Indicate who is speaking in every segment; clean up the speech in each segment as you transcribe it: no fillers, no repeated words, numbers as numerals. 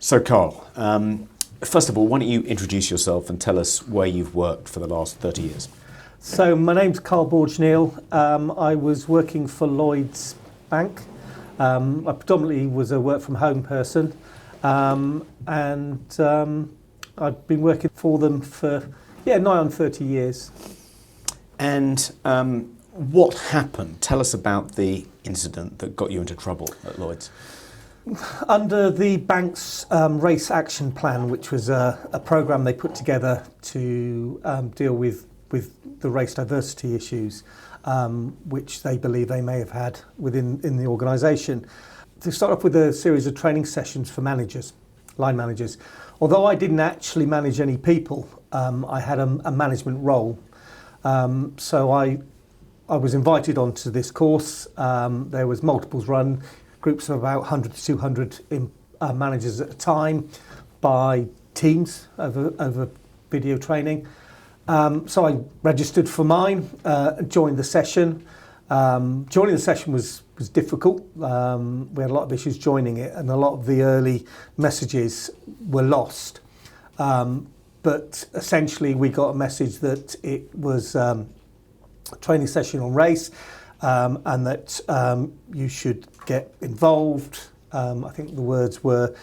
Speaker 1: So Carl, first of all, why don't you introduce yourself and tell us where you've worked for the last 30 years?
Speaker 2: So my name's Carl Borg-Neal. I was working for Lloyds Bank. I predominantly was a work from home person, and I've been working for them for nigh on 30 years.
Speaker 1: And what happened? Tell us about the incident that got you into trouble at Lloyds.
Speaker 2: Under the bank's race action plan, which was a programme they put together to deal with the race diversity issues, which they believe they may have had in the organisation. To start off with a series of training sessions for managers, line managers. Although I didn't actually manage any people, I had a management role. So I was invited onto this course. There was multiples run, groups of about 100 to 200 managers at a time by teams over video training. So I registered for mine, joined the session. Joining the session was difficult. We had a lot of issues joining it, and a lot of the early messages were lost. But essentially we got a message that it was a training session on race, and that you should get involved. I think the words were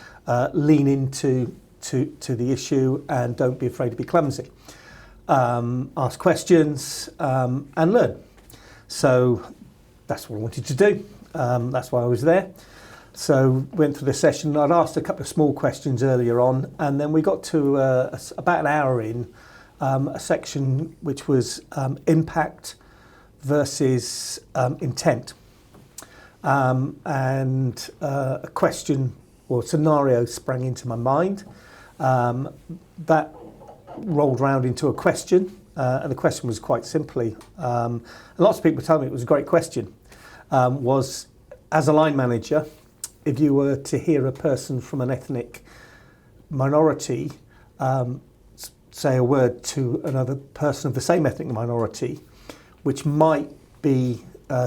Speaker 2: lean into the issue and don't be afraid to be clumsy. Ask questions and learn. So that's what I wanted to do. That's why I was there. So went through the session. I'd asked a couple of small questions earlier on, and then we got to about an hour in, a section which was impact versus intent. And a question or scenario sprang into my mind. That rolled round into a question, and the question was quite simply, and lots of people tell me it was a great question, was, as a line manager, if you were to hear a person from an ethnic minority say a word to another person of the same ethnic minority, which might be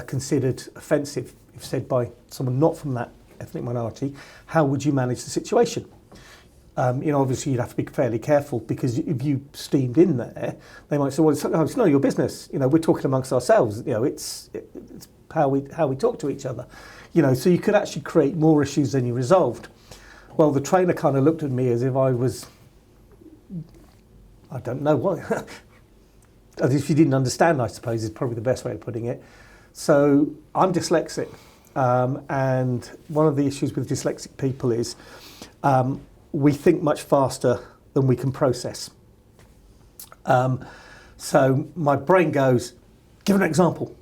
Speaker 2: considered offensive if said by someone not from that ethnic minority, how would you manage the situation? Obviously you'd have to be fairly careful, because if you steamed in there, they might say, well, it's none of your business. We're talking amongst ourselves. It's how we talk to each other. So you could actually create more issues than you resolved. Well, the trainer kind of looked at me as if I was, I don't know what, as if you didn't understand, I suppose, is probably the best way of putting it. So I'm dyslexic, and one of the issues with dyslexic people is we think much faster than we can process. So my brain goes, give an example.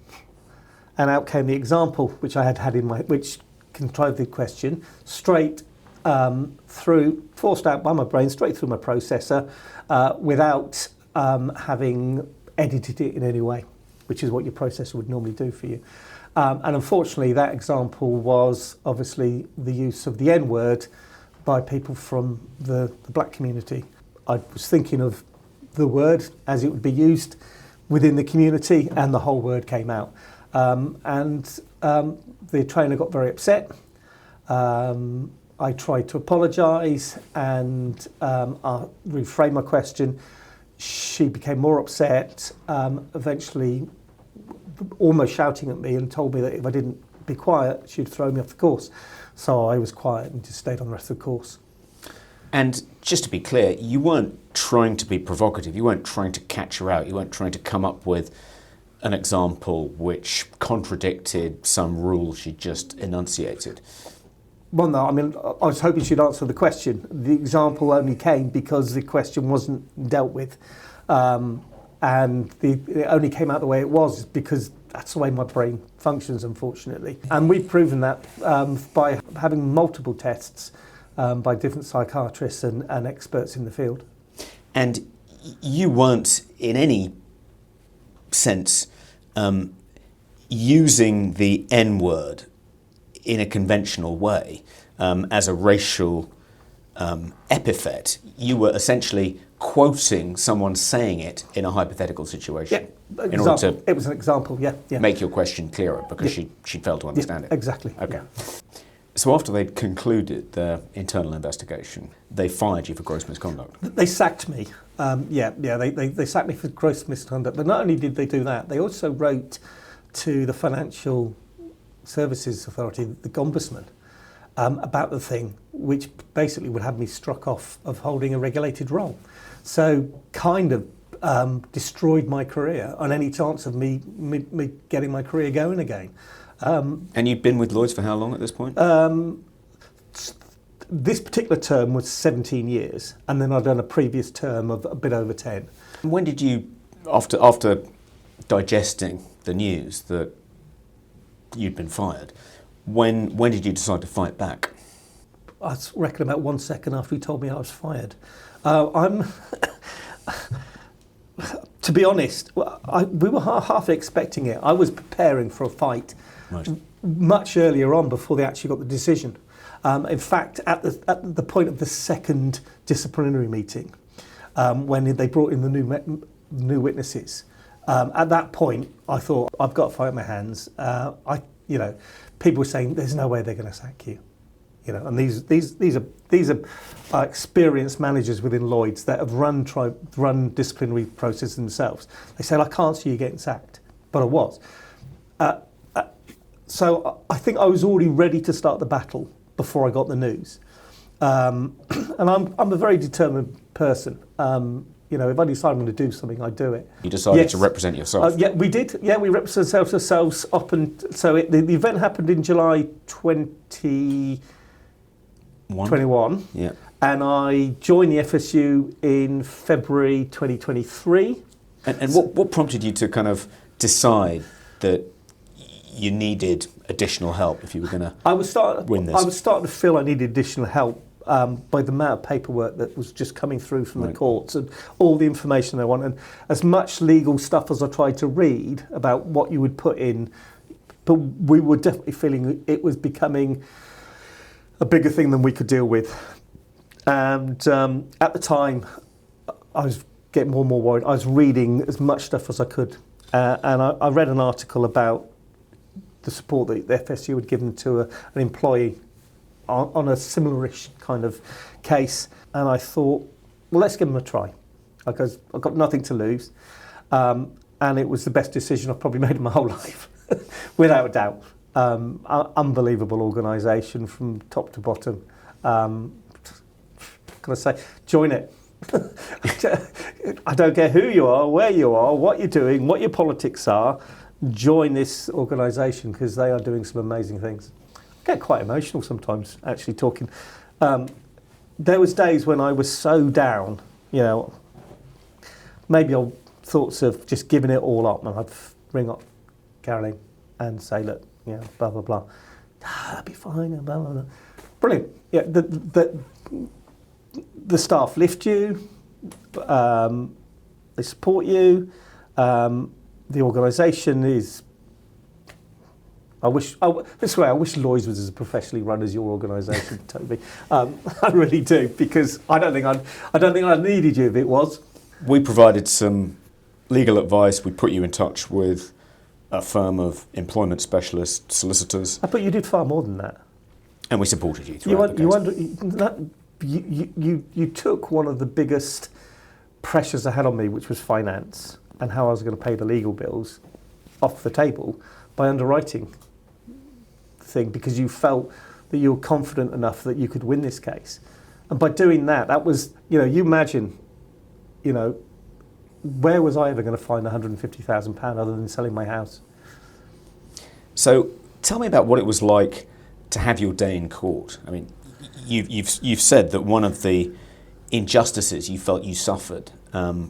Speaker 2: And out came the example, which I had in my, which contrived the question, straight through, forced out by my brain, straight through my processor, without having edited it in any way, which is what your processor would normally do for you. And unfortunately, that example was obviously the use of the N-word by people from the black community. I was thinking of the word as it would be used within the community, and the whole word came out. And the trainer got very upset. I tried to apologise and reframe my question. She became more upset, eventually almost shouting at me, and told me that if I didn't be quiet, she'd throw me off the course. So I was quiet and just stayed on the rest of the course.
Speaker 1: And just to be clear, you weren't trying to be provocative. You weren't trying to catch her out. You weren't trying to come up with an example which contradicted some rule she just enunciated.
Speaker 2: Well, no, I mean, I was hoping she'd answer the question. The example only came because the question wasn't dealt with. And it only came out the way it was because that's the way my brain functions, unfortunately. And we've proven that by having multiple tests by different psychiatrists and experts in the field.
Speaker 1: And you weren't, in any sense, using the N-word in a conventional way as a racial epithet. You were essentially quoting someone saying it in a hypothetical situation.
Speaker 2: Yeah,
Speaker 1: in order to
Speaker 2: it was an example, yeah.
Speaker 1: make your question clearer, because she failed to understand it.
Speaker 2: Exactly.
Speaker 1: Okay.
Speaker 2: Yeah.
Speaker 1: So after they'd concluded their internal investigation, they fired you for gross misconduct.
Speaker 2: They sacked me. They sacked me for gross misconduct. But not only did they do that, they also wrote to the Financial Services Authority, the Ombudsman, about the thing, which basically would have me struck off of holding a regulated role. So kind of destroyed my career on any chance of me getting my career going again.
Speaker 1: And you've been with Lloyds for how long at this point?
Speaker 2: This particular term was 17 years, and then I'd done a previous term of a bit over 10.
Speaker 1: When did you, after digesting the news that you'd been fired, when did you decide to fight back?
Speaker 2: I reckon about 1 second after he told me I was fired. To be honest, we were half expecting it. I was preparing for a fight much earlier on before they actually got the decision. In fact, at the point of the second disciplinary meeting, when they brought in the new witnesses, at that point I thought, I've got to fight my hands. People were saying there's no way they're going to sack you. And these are experienced managers within Lloyds that have run disciplinary processes themselves. They said, I can't see you getting sacked, but I was. So I think I was already ready to start the battle before I got the news. And I'm a very determined person. If I decide I'm going to do something, I do it.
Speaker 1: You decided to represent yourself?
Speaker 2: Yeah, we did. Yeah, we represented ourselves up and so the event happened in July 2021.
Speaker 1: Yeah.
Speaker 2: And I joined the FSU in February 2023.
Speaker 1: And what prompted you to kind of decide that you needed additional help if you were going to win this?
Speaker 2: I was starting to feel I needed additional help by the amount of paperwork that was just coming through from the courts and all the information they want. And as much legal stuff as I tried to read about what you would put in, but we were definitely feeling it was becoming a bigger thing than we could deal with. And at the time, I was getting more and more worried. I was reading as much stuff as I could. And I read an article about the support that the FSU had given to an employee on a similar-ish kind of case. And I thought, well, let's give them a try. Because I've got nothing to lose. And it was the best decision I've probably made in my whole life, without a doubt. Unbelievable organisation from top to bottom. Can I say, join it. I don't care who you are, where you are, what you're doing, what your politics are. Join this organisation because they are doing some amazing things. I get quite emotional sometimes actually talking. There was days when I was so down, maybe I thoughts of just giving it all up, and I'd ring up Caroline and say, look, blah blah blah. That'll be fine. Blah blah blah. Brilliant. Yeah, the staff lift you. They support you. The organisation is. I wish Lloyds was as professionally run as your organisation, Toby. I really do, because I don't think I'd needed you if it was.
Speaker 1: We provided some legal advice. We put you in touch with a firm of employment specialist solicitors.
Speaker 2: But you did far more than that.
Speaker 1: And we supported you throughout the case.
Speaker 2: You took one of the biggest pressures I had on me, which was finance and how I was going to pay the legal bills, off the table by underwriting the thing, because you felt that you were confident enough that you could win this case. And by doing that, that was, you imagine, where was I ever going to find £150,000 other than selling my house?
Speaker 1: So tell me about what it was like to have your day in court. I mean, you've said that one of the injustices you felt you suffered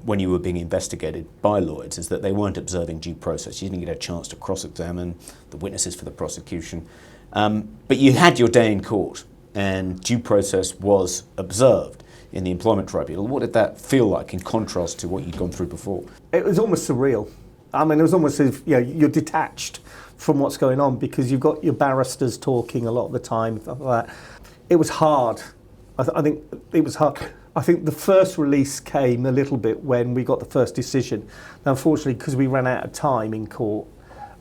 Speaker 1: when you were being investigated by Lloyds is that they weren't observing due process. You didn't get a chance to cross-examine the witnesses for the prosecution. But you had your day in court, and due process was observed in the employment tribunal. What did that feel like in contrast to what you'd gone through before? It
Speaker 2: was almost surreal. I mean, it was almost as if you're detached from what's going on, because you've got your barristers talking a lot of the time. Stuff like that. It was hard. I think it was hard. I think the first release came a little bit when we got the first decision. Now, unfortunately, because we ran out of time in court,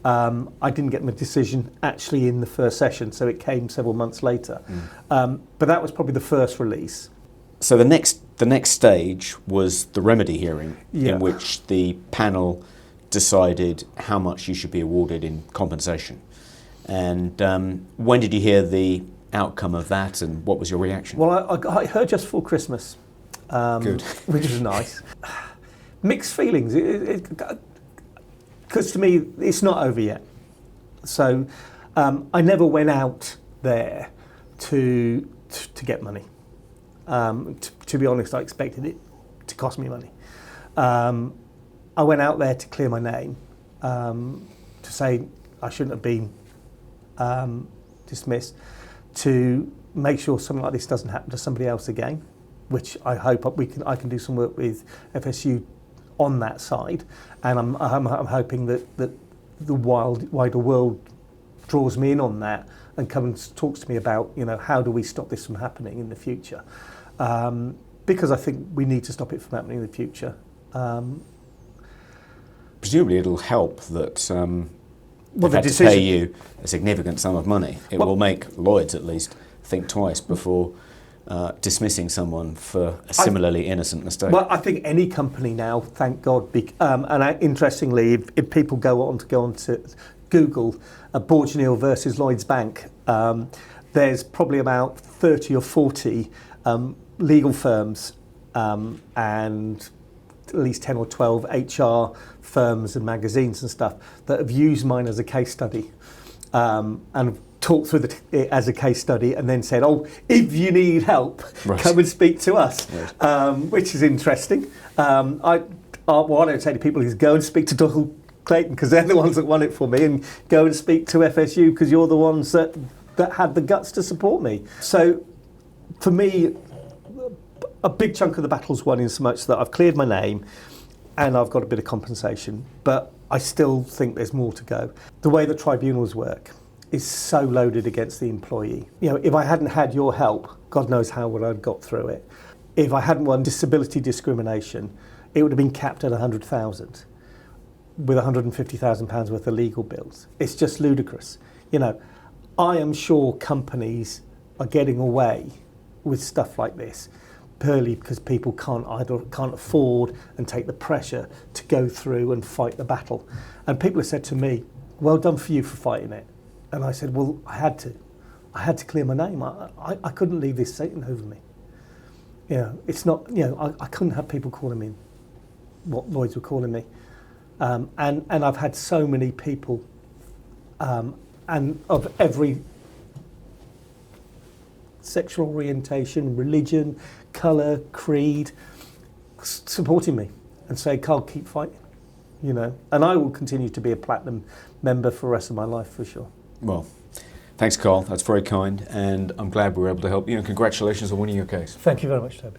Speaker 2: I didn't get my decision actually in the first session, so it came several months later. But that was probably the first release.
Speaker 1: So the next stage was the remedy hearing,
Speaker 2: Yeah.
Speaker 1: in which the panel decided how much you should be awarded in compensation. And when did you hear the outcome of that, and what was your reaction?
Speaker 2: Well, I heard just before Christmas,
Speaker 1: Good.
Speaker 2: which was nice. Mixed feelings, because to me it's not over yet. So I never went out there to get money. To be honest, I expected it to cost me money. I went out there to clear my name, to say I shouldn't have been dismissed, to make sure something like this doesn't happen to somebody else again, which I hope I can do some work with FSU on that side, and I'm hoping that the wider world draws me in on that and comes and talks to me about, you know, how do we stop this from happening in the future, because I think we need to stop it from happening in the future.
Speaker 1: Presumably it'll help that
Speaker 2: Well,
Speaker 1: they've
Speaker 2: the
Speaker 1: had to pay
Speaker 2: decision-
Speaker 1: you a significant sum of money. It
Speaker 2: Well-
Speaker 1: will make Lloyds at least think twice before dismissing someone for a similarly innocent mistake.
Speaker 2: Well, I think any company now, thank God, interestingly, if people go on to Google Borg-Neal versus Lloyds Bank, there's probably about 30 or 40 legal firms and at least 10 or 12 HR firms and magazines and stuff that have used mine as a case study, and talked through it as a case study and then said, oh, if you need help,
Speaker 1: Right.
Speaker 2: come and speak to us,
Speaker 1: Right.
Speaker 2: Which is interesting. What I don't say to people is go and speak to Doyle Clayton, because they're the ones that won it for me, and go and speak to FSU because you're the ones that had the guts to support me. So for me, a big chunk of the battle's won in so much that I've cleared my name and I've got a bit of compensation, but I still think there's more to go. The way the tribunals work is so loaded against the employee. You know, if I hadn't had your help, God knows how would I have got through it. If I hadn't won disability discrimination, it would have been capped at 100,000 with £150,000 worth of legal bills. It's just ludicrous. You know, I am sure companies are getting away with stuff like this purely because people can't afford and take the pressure to go through and fight the battle. And people have said to me, well done for you for fighting it. And I said, well, I had to clear my name. I couldn't leave this sitting over me. You know, it's not, you know, I couldn't have people calling me what Lloyds were calling me. And I've had so many people, and of every sexual orientation, religion, colour, creed, supporting me and say, Carl, keep fighting, you know. And I will continue to be a platinum member for the rest of my life, for sure.
Speaker 1: Well, thanks, Carl. That's very kind, and I'm glad we were able to help you, and congratulations on winning your case.
Speaker 2: Thank you very much, Toby.